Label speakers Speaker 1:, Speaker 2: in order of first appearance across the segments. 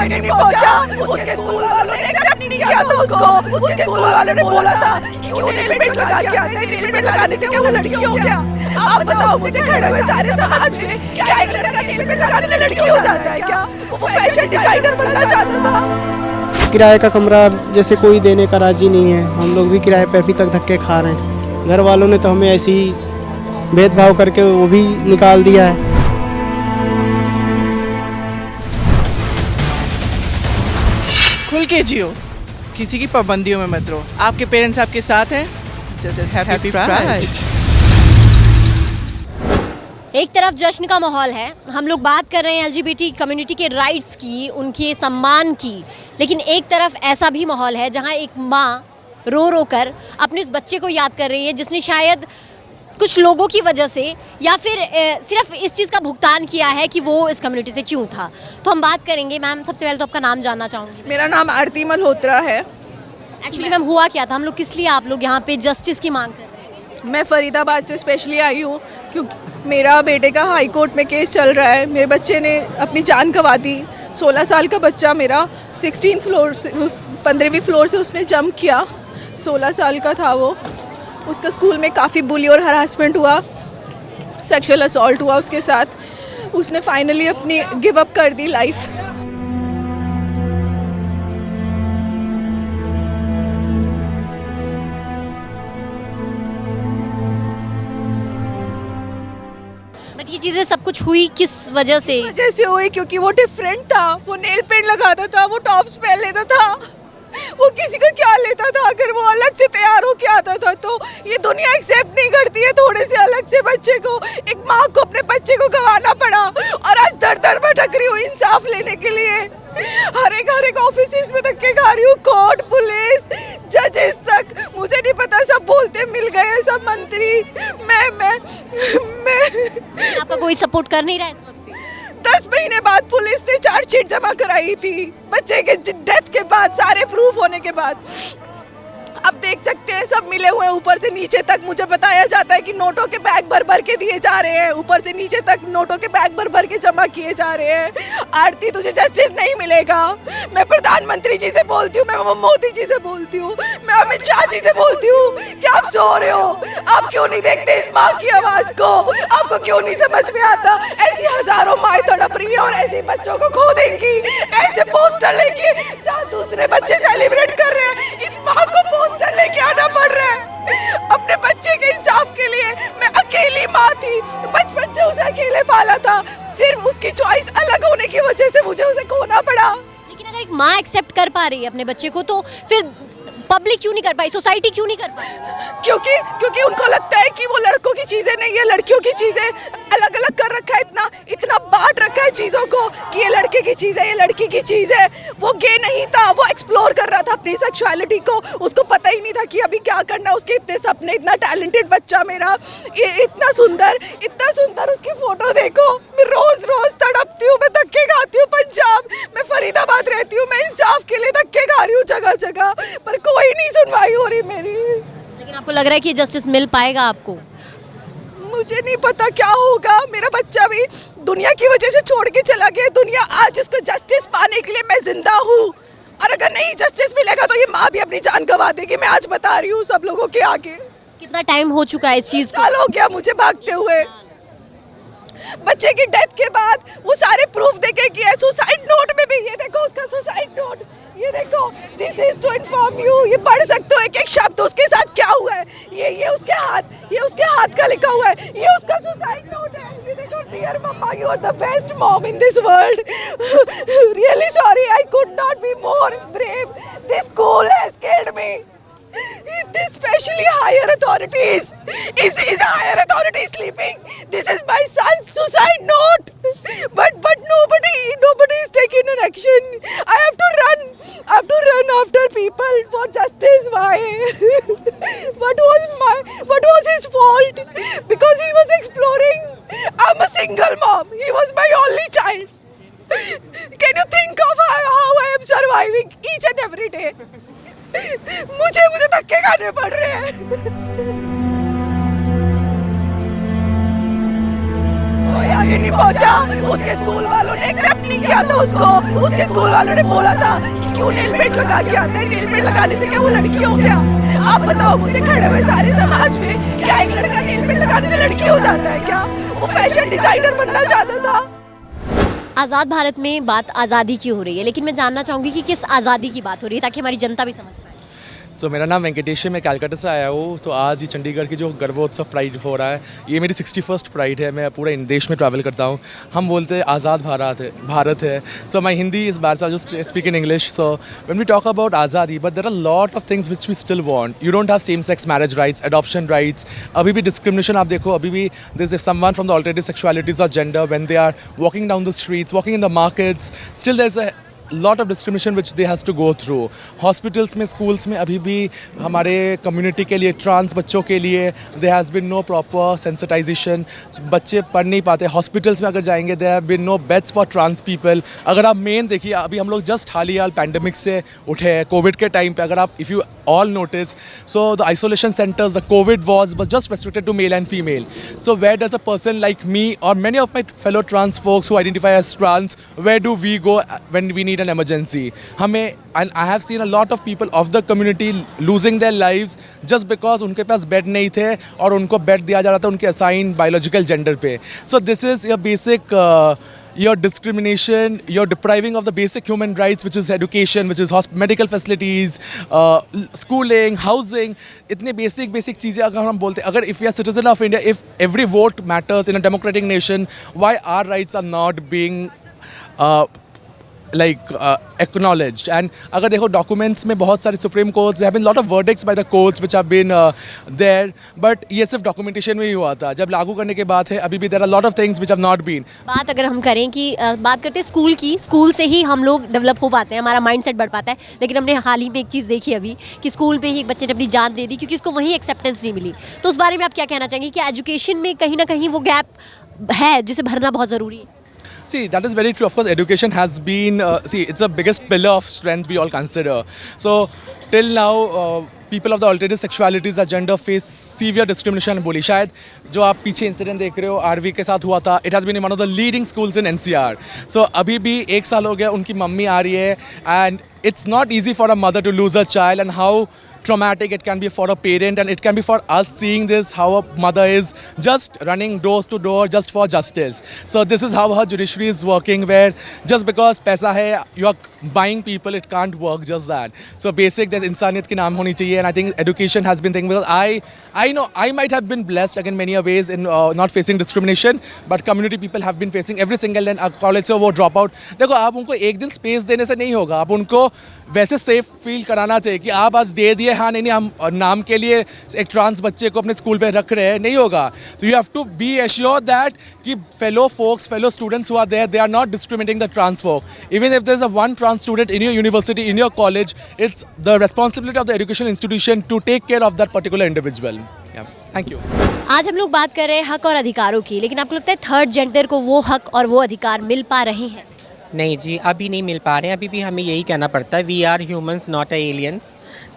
Speaker 1: नहीं पहुंचा, उसके स्कूल वालों ने एक्सेप्ट नहीं किया था उसको। उसके स्कूल वालों ने बोला था कि क्यों हेलमेट लगा के आता है, हेलमेट लगाने से क्या वो लड़की हो गया? आप बताओ मुझे, खड़े हुए सारे समाज में, क्या एक लड़का हेलमेट लगाने से लड़की हो जाता है क्या? वो फैशन डिजाइनर बनना चाहता था।
Speaker 2: किराए का कमरा जैसे कोई देने का राजी नहीं है, हम लोग भी किराए पे अभी तक धक्के खा रहे हैं। घर वालों ने तो हमें ऐसे ही भेदभाव करके वो भी निकाल दिया है।
Speaker 3: खुल के जियो, किसी की पाबंदियों में मत रहो। आपके पेरेंट्स आपके साथ हैं, जस्ट हैप्पी प्राइड।
Speaker 4: एक तरफ जश्न का माहौल है, हम लोग बात कर रहे हैं एलजीबीटी कम्युनिटी के राइट्स की, उनके सम्मान की, लेकिन एक तरफ ऐसा भी माहौल है जहां एक माँ रो रो कर अपने उस बच्चे को याद कर रही है जिसने शायद कुछ लोगों की वजह से या फिर सिर्फ इस चीज़ का भुगतान किया है कि वो इस कम्युनिटी से क्यों था। तो हम बात करेंगे। मैम, सबसे पहले तो आपका नाम जानना चाहूँगी।
Speaker 1: मेरा नाम आरती मल्होत्रा है।
Speaker 4: एक्चुअली मैम हुआ क्या था, हम लोग किस लिए आप लोग यहाँ पे जस्टिस की मांग कर रहे हैं?
Speaker 1: मैं फरीदाबाद से स्पेशली आई हूँ क्योंकि मेरा बेटे का हाई कोर्ट में केस चल रहा है। मेरे बच्चे ने अपनी जान गंवा दी। 16 साल का बच्चा मेरा 16th फ्लोर से 15वीं फ्लोर से उसने जंप किया। 16 साल का था वो। उसका स्कूल में काफ़ी बुली और हरासमेंट हुआ, सेक्सुअल असॉल्ट हुआ उसके साथ। उसने फाइनली अपनी गिव अप कर दी लाइफ।
Speaker 4: बट ये चीज़ें सब कुछ हुई किस वजह से?
Speaker 1: जैसे हुई क्योंकि वो डिफरेंट था। वो नेल पेंट लगाता था, वो टॉप्स पहन लेता था। वो किसी का क्या लेता था? अगर वो अलग से तैयार होके आता था तो ये दुनिया एक्सेप्ट नहीं करती है थोड़े से अलग से बच्चे को। एक माँ को अपने बच्चे को गंवाना पड़ा और आज दर दर भटक रही हूँ इंसाफ लेने के लिए। हर एक ऑफिस में धक्के खा रही हूँ, कोर्ट, पुलिस, जजेस तक। मुझे नहीं पता, सब बोलते मिल गए सब मंत्री। मैं
Speaker 4: आपका कोई सपोर्ट कर नहीं रहा है इस वक्त?
Speaker 1: 10 महीने बाद पुलिस ने चार्जशीट जमा कराई थी बच्चे के डेथ के बाद, सारे प्रूफ होने के बाद। अब देख सकते हैं सब मिले हुए हैं ऊपर से नीचे तक। मुझे बताया जाता है कि नोटों के बैग भर भर के दिए जा रहे हैं, ऊपर से नीचे तक नोटों के बैग भर भर के जमा किए जा रहे हैं। आरती, तुझे जस्टिस नहीं मिलेगा। मैं प्रधानमंत्री जी से बोलती हूँ, मैं मोदी जी से बोलती हूँ, मैं अमित शाह जी से बोलती हूँ कि आप सो रहे हो? आप क्यों नहीं देखते इस माँ की आवाज को? आपको क्यों नहीं समझ में आता? ऐसी हजारों माएँ तड़प रही है और ऐसे बच्चों को खो देंगी। ऐसे पोस्टर लेके जहाँ दूसरे बच्चे सेलिब्रेट कर रहे हैं, इस माँ को पोस्टर लेके आना पड़ रहा है अपने बच्चे के इंसाफ के लिए। मैं अकेली माँ थी, बचपन से उसे अकेले पाला था। सिर्फ उसकी चॉइस अलग होने की वजह से मुझे उसे खोना पड़ा।
Speaker 4: लेकिन अगर एक माँ एक्सेप्ट कर पा रही है अपने बच्चे को, तो फिर पब्लिक क्यों नहीं कर पाई, सोसाइटी क्यों नहीं कर पाई?
Speaker 1: क्योंकि उनको लगता है कि वो लड़कों की चीजें नहीं है, लड़कियों की चीजें। अलग अलग कर रखा है, इतना बांट रखा है चीजों को कि ये लड़के की चीज है, ये लड़की की चीज है। वो गे नहीं था, वो एक्सप्लोर कर रहा था अपनी सेक्सुअलिटी को। उसको पता ही नहीं था कि अभी क्या करना है। उसके इतने सपने, इतना टैलेंटेड बच्चा मेरा, इतना सुंदर उसकी फोटो देखो। मैं रोज तड़पती हूँ, मैं धक्के खाती हूँ। पंजाब, मैं फरीदाबाद रहती हूँ, मैं इंसाफ के लिए धक्के खा रही हूँ जगह जगह, पर कोई नहीं सुनवाई हो रही मेरी।
Speaker 4: लेकिन आपको लग रहा है कि जस्टिस मिल पाएगा आपको?
Speaker 1: मुझे नहीं पता क्या होगा। मेरा बच्चा भी दुनिया की वजह से छोड़ के चला गया। दुनिया आज उसको जस्टिस पाने के लिए मैं जिंदा हूँ, और अगर नहीं जस्टिस मिलेगा तो ये माँ भी अपनी जान गंवा देगी। मैं आज बता रही हूँ सब लोगों के आगे।
Speaker 4: कितना टाइम हो चुका है इस चीज को?
Speaker 1: साल हो गया मुझे भागते हुए। बच्चे की डेथ के बाद वो सारे प्रूफ देके किया है। सुसाइड नोट में भी, ये देखो उसका सुसाइड नोट, ये देखो, this is to inform you. ये पढ़ सकते हो एक एक शब्द उसके साथ क्या हुआ है। ये उसके हाथ का लिखा हुआ है। ये उसका सुसाइड नोट है। ये देखो, dear mamma, you are the best mom in this world. Really sorry, I could not be more brave. This school has killed me. Especially higher authorities. Is higher authority sleeping? This is my son's suicide note. But nobody is taking an action. I have to run after people for justice. Why? What was his fault? Because he was exploring. I'm a single mom. He was my only child. Can you think of how I am surviving each and every day? मुझे धक्के खाने पड़ रहे हैं। आगे नहीं पहुंचा। उसके स्कूल वालों ने एक्सेप्ट नहीं किया था उसको। उसके स्कूल वालों ने बोला था कि क्यों नेल पेंट लगा के आता है, नेल पेंट लगाने से क्या वो लड़की हो गया? आप बताओ मुझे, खड़े हुए सारे समाज में, क्या एक लड़का नेल पेंट लगाने से लड़की हो जाता है क्या? वो फैशन डिजाइनर बनना चाहता था।
Speaker 4: आज़ाद भारत में बात आज़ादी की हो रही है, लेकिन मैं जानना चाहूँगी कि किस आज़ादी की बात हो रही है, ताकि हमारी जनता भी समझ पाए।
Speaker 5: मेरा नाम वेंकटेश है, मैं कलकत्ता से आया हूँ। तो आज ये चंडीगढ़ की जो गर्भोत्सव प्राइड हो रहा है, ये मेरी 61st प्राइड है। मैं पूरे देश में ट्रैवल करता हूँ। हम बोलते हैं आज़ाद भारत है। So my Hindi is bad, so I just speak in English. So when we talk about आज़ादी, but there are lot of things which we still want. You don't have same sex marriage rights, adoption rights. अभी भी discrimination आप देखो, अभी भी there is someone from the alternative sexualities और gender when they are walking down the streets, walking in the markets, still there is a lot of discrimination which they has to go through. Hospitals में, schools में अभी भी हमारे community के लिए, trans बच्चों के लिए there has been no proper sensitization. बच्चे पढ़ नहीं पाते. Hospitals में अगर जाएंगे there have been no beds for trans people. अगर आप main देखिए, अभी हम लोग just हाल ही pandemic से उठे हैं, COVID के time पे, अगर आप if you all notice, so the isolation centers, the COVID was just restricted to male and female. So where does a person like me or many of my fellow trans folks who identify as trans, where do we go when we need an emergency? हमें, and I have seen a lot of people of the community losing their lives just because उनके पास bed नहीं थे और उनको bed दिया जा रहा था उनके असाइन बायोलॉजिकल जेंडर पे. So this is your basic your discrimination, you're depriving of the basic human rights, which is education, which is medical facilities, schooling, housing. इतने basic चीज़ें अगर हम बोलते, अगर if we are citizen of India, if every vote matters in a democratic nation, why our rights are not being acknowledged? And अगर देखो documents में बहुत सारे supreme courts, there have been lot of verdicts by the courts which have been there, but ये सिर्फ documentation में ही हुआ था. जब लागू करने के बाद है, अभी भी there are lot of things which have not been.
Speaker 4: बात अगर हम करें कि बात करते हैं स्कूल की, स्कूल से ही हम लोग डेवलप हो पाते हैं, हमारा माइंडसेट बढ़ पाता है. लेकिन हमने हाल ही में एक चीज़ देखी अभी कि स्कूल पे ही एक बच्चे ने अपनी जान दे दी क्योंकि उसको वहीं एक्सेप्टेंस नहीं मिली. तो उस बारे में आप क्या कहना चाहेंगे कि एजुकेशन में कहीं ना कहीं वो गैप है जिसे भरना बहुत ज़रूरी है?
Speaker 5: See, that is very true. Of course, education has been, it's the biggest pillar of strength we all consider. So, till now, people of the alternative sexualities or gender face severe discrimination. बोली शायद जो आप पीछे incident देख रहे हो RV के साथ हुआ था, it has been in one of the leading schools in NCR. So, अभी भी 1 साल हो गया, उनकी मम्मी आ रही है, and it's not easy for a mother to lose a child, and how traumatic it can be for a parent, and it can be for us seeing this, how a mother is just running doors to door just for justice. So this is how her judiciary is working, where just because paisa hai, you are buying people, it can't work just that. So basic, there's insaniyat ki naam honi chahiye, and I think education has been thinking, because I know I might have been blessed again many a ways in not facing discrimination, but community people have been facing every single day. College से वो drop out, देखो आप उनको एक दिन space देने से नहीं होगा, आप उनको वैसे सेफ फील कराना चाहिए कि आप आज दे दिए, हाँ नहीं हम नाम के लिए एक ट्रांस बच्चे को अपने स्कूल पे रख रहे हैं, नहीं होगा. तो you have to be assure that कि fellow folks, fellow students who are there, they are not discriminating the trans folk. Even if there is a one trans student in your university, in your college, it's the responsibility of the education institution to take care of that particular individual. Thank you.
Speaker 4: आज हम लोग बात कर रहे हैं हक और अधिकारों की, लेकिन आपको लगता है थर्ड जेंडर को वो हक और वो अधिकार मिल पा रहे हैं?
Speaker 6: नहीं जी, अभी नहीं मिल पा रहे हैं. अभी भी हमें यही कहना पड़ता है, we are humans not a aliens.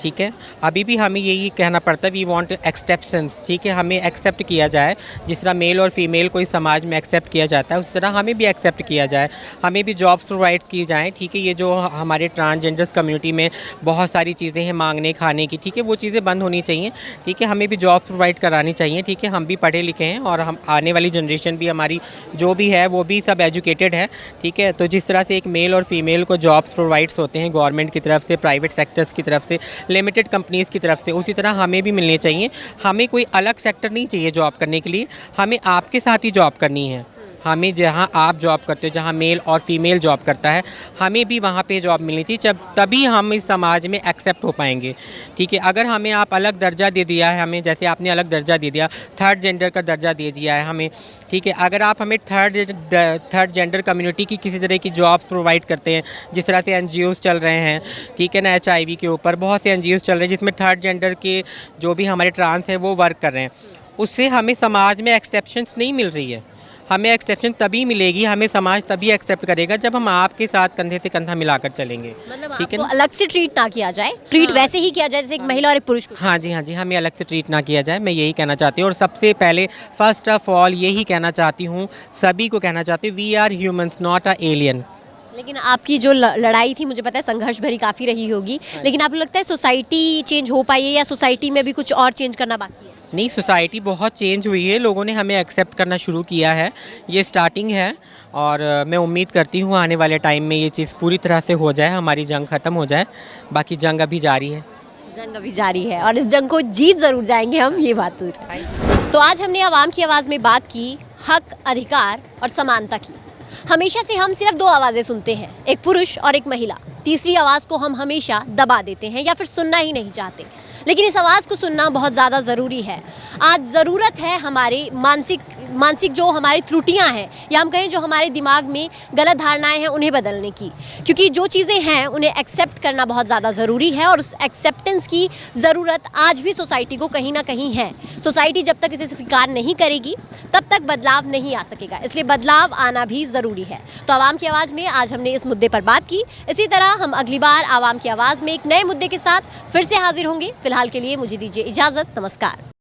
Speaker 6: ठीक है, अभी भी हमें यही कहना पड़ता है, वी वांट एक्सेप्टेंस. ठीक है, हमें एक्सेप्ट किया जाए. जिस तरह मेल और फीमेल को इस समाज में एक्सेप्ट किया जाता है, उस तरह हमें भी एक्सेप्ट किया जाए. हमें भी जॉब्स प्रोवाइड की जाएँ. ठीक है, ये जो हमारे ट्रांसजेंडर्स कम्युनिटी में बहुत सारी चीज़ें हैं मांगने खाने की, ठीक है, वो चीज़ें बंद होनी चाहिए. ठीक है, हमें भी जॉब्स प्रोवाइड करानी चाहिए. ठीक है, हम भी पढ़े लिखे हैं और हम आने वाली जनरेशन भी हमारी जो भी है वो भी सब एजुकेटेड है. ठीक है, तो जिस तरह से एक मेल और फीमेल को जॉब्स प्रोवाइड्स होते हैं गवर्नमेंट की तरफ से, प्राइवेट सेक्टर्स की तरफ से, लिमिटेड कंपनीज़ की तरफ से, उसी तरह हमें भी मिलने चाहिए. हमें कोई अलग सेक्टर नहीं चाहिए जॉब करने के लिए, हमें आपके साथ ही जॉब करनी है. हमें जहाँ आप जॉब करते हो, जहाँ मेल और फीमेल जॉब करता है, हमें भी वहाँ पे जॉब मिलनी चाहिए. तभी हम इस समाज में एक्सेप्ट हो पाएंगे. ठीक है, अगर हमें आप अलग दर्जा दे दिया है, हमें जैसे आपने अलग दर्जा दे दिया, थर्ड जेंडर का दर्जा दे दिया है हमें. ठीक है, अगर आप हमें थर्ड जेंडर कम्युनिटी की किसी तरह की जॉब प्रोवाइड करते हैं, जिस तरह से NGOs चल रहे हैं, ठीक है ना, HIV के ऊपर बहुत से NGOs चल रहे हैं जिसमें थर्ड जेंडर के जो भी हमारे ट्रांस हैं वो वर्क कर रहे हैं, उससे हमें समाज में एक्सेप्शंस नहीं मिल रही है. हमें एक्सेप्शन तभी मिलेगी, हमें समाज तभी एक्सेप्ट करेगा जब हम आपके साथ कंधे से कंधा मिलाकर चलेंगे।
Speaker 4: मतलब
Speaker 6: ठीक है
Speaker 4: आपको
Speaker 6: ना?
Speaker 4: अलग से ट्रीट ना किया जाए, ट्रीट वैसे ही किया जाए जैसे एक महिला और एक पुरुष को।
Speaker 6: हाँ जी, हाँ जी, हमें अलग से ट्रीट ना किया जाए, मैं यही कहना चाहती हूँ। और सबसे पहले फर्स्ट ऑफ ऑल यही कहना चाहती हूँ, सभी को कहना चाहती हूँ, we are humans not a alien.
Speaker 4: लेकिन आपकी जो लड़ाई थी मुझे पता है संघर्ष भरी काफ़ी रही होगी, लेकिन आपको लगता है सोसाइटी चेंज हो पाई है या सोसाइटी में भी कुछ और चेंज करना बाकी है?
Speaker 6: नहीं, सोसाइटी बहुत चेंज हुई है, लोगों ने हमें एक्सेप्ट करना शुरू किया है, ये स्टार्टिंग है। और मैं उम्मीद करती हूँ आने वाले टाइम में ये चीज़ पूरी तरह से हो जाए, हमारी जंग ख़त्म हो जाए। बाकी जंग अभी जारी है।
Speaker 4: जंग अभी जारी है और इस जंग को जीत ज़रूर जाएंगे हम, ये बात तो है। तो आज हमने आवाम की आवाज़ में बात की हक, अधिकार और समानता की। हमेशा से हम सिर्फ दो आवाज़ें सुनते हैं, एक पुरुष और एक महिला। तीसरी आवाज़ को हम हमेशा दबा देते हैं या फिर सुनना ही नहीं चाहते, लेकिन इस आवाज़ को सुनना बहुत ज़्यादा ज़रूरी है। आज ज़रूरत है हमारे मानसिक जो हमारी त्रुटियां हैं या हम कहें जो हमारे दिमाग में गलत धारणाएं हैं उन्हें बदलने की, क्योंकि जो चीज़ें हैं उन्हें एक्सेप्ट करना बहुत ज़्यादा ज़रूरी है और उस एक्सेप्टेंस की ज़रूरत आज भी सोसाइटी को कहीं ना कहीं है। सोसाइटी जब तक इसे स्वीकार नहीं करेगी तब तक बदलाव नहीं आ सकेगा, इसलिए बदलाव आना भी ज़रूरी है। तो आवाम की आवाज़ में आज हमने इस मुद्दे पर बात की। इसी तरह हम अगली बार आवाम की आवाज़ में एक नए मुद्दे के साथ फिर से हाजिर होंगे। फिलहाल के लिए मुझे दीजिए इजाज़त। नमस्कार।